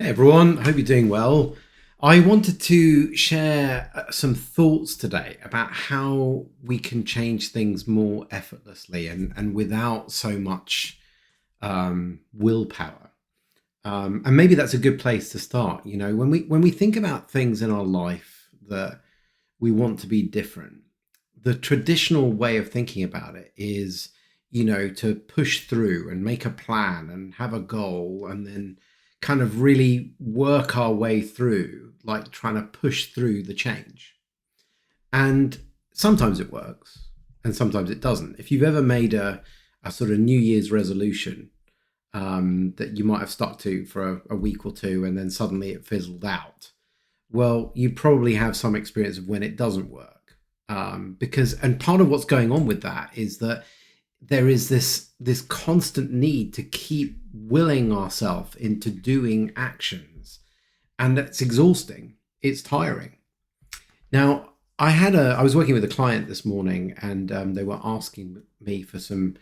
Hey everyone, hope you're doing well. I wanted to share some thoughts today about how we can change things more effortlessly and without so much willpower. And maybe that's a good place to start. You know, when we think about things in our life that we want to be different, the traditional way of thinking about it is, to push through and make a plan and have a goal and then kind of really work our way through, like trying to push through the change. And sometimes it works and sometimes it doesn't. If you've ever made a sort of New Year's resolution that you might have stuck to for a week or two and then suddenly it fizzled out, well, you probably have some experience of when it doesn't work. And part of what's going on with that is that there is this constant need to keep willing ourselves into doing actions, and it's exhausting. It's tiring. Now, I was working with a client this morning, and they were asking me for some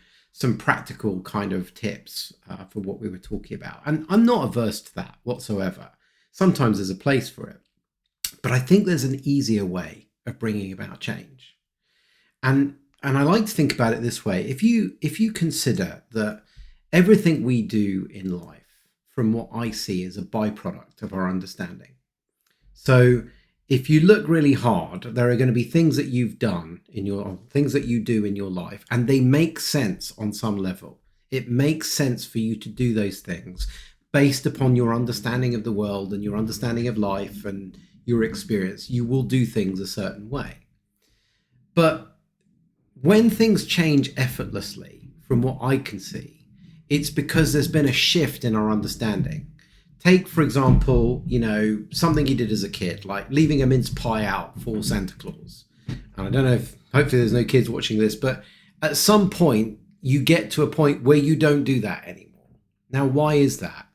practical kind of tips for what we were talking about, and I'm not averse to that whatsoever. Sometimes there's a place for it, but I think there's an easier way of bringing about change. And I like to think about it this way. If you consider that everything we do in life, from what I see, is a byproduct of our understanding. So if you look really hard, there are going to be things that you've done in your things that you do in your life, and they make sense on some level. It makes sense for you to do those things based upon your understanding of the world and your understanding of life and your experience. You will do things a certain way. But when things change effortlessly, from what I can see, it's because there's been a shift in our understanding. Take, for example, something you did as a kid, like leaving a mince pie out for Santa Claus. And I don't know if, hopefully there's no kids watching this, but at some point you get to a point where you don't do that anymore. Now, why is that?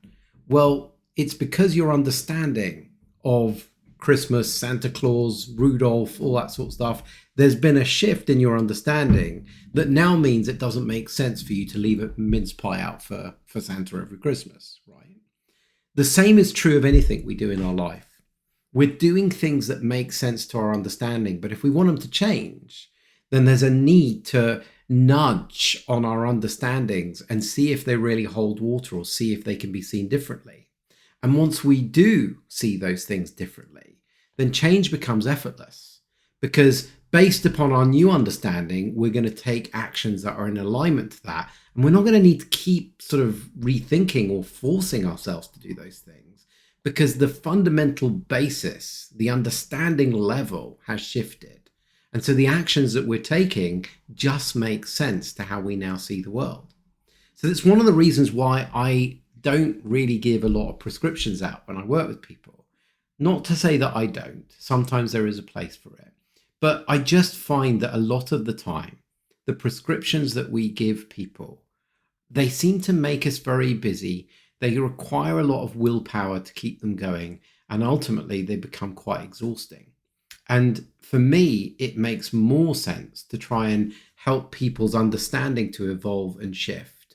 Well, it's because your understanding of Christmas, Santa Claus, Rudolph, all that sort of stuff, there's been a shift in your understanding that now means it doesn't make sense for you to leave a mince pie out for Santa every Christmas, right? The same is true of anything we do in our life. We're doing things that make sense to our understanding, but if we want them to change, then there's a need to nudge on our understandings and see if they really hold water or see if they can be seen differently. And once we do see those things differently, then change becomes effortless, because based upon our new understanding, we're going to take actions that are in alignment to that. And we're not going to need to keep sort of rethinking or forcing ourselves to do those things, because the fundamental basis, the understanding level, has shifted. And so the actions that we're taking just make sense to how we now see the world. So that's one of the reasons why I don't really give a lot of prescriptions out when I work with people. Not to say that I don't. Sometimes there is a place for it. But I just find that a lot of the time, the prescriptions that we give people, they seem to make us very busy. They require a lot of willpower to keep them going. And ultimately, they become quite exhausting. And for me, it makes more sense to try and help people's understanding to evolve and shift.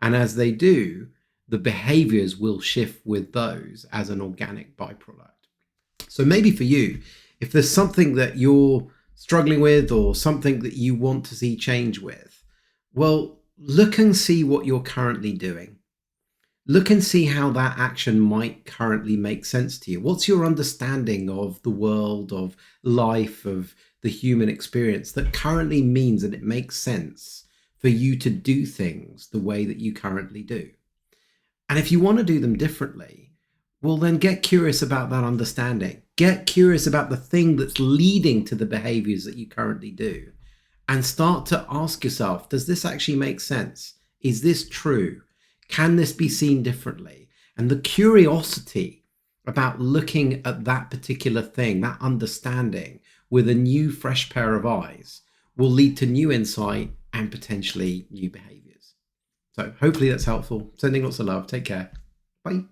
And as they do, the behaviors will shift with those as an organic byproduct. So maybe for you, if there's something that you're struggling with or something that you want to see change with, well, look and see what you're currently doing. Look and see how that action might currently make sense to you. What's your understanding of the world, of life, of the human experience that currently means that it makes sense for you to do things the way that you currently do? And if you want to do them differently, well, then get curious about that understanding. Get curious about the thing that's leading to the behaviors that you currently do, and start to ask yourself, does this actually make sense? Is this true? Can this be seen differently? And the curiosity about looking at that particular thing, that understanding, with a new, fresh pair of eyes will lead to new insight and potentially new behaviors. So hopefully that's helpful. Sending lots of love. Take care. Bye.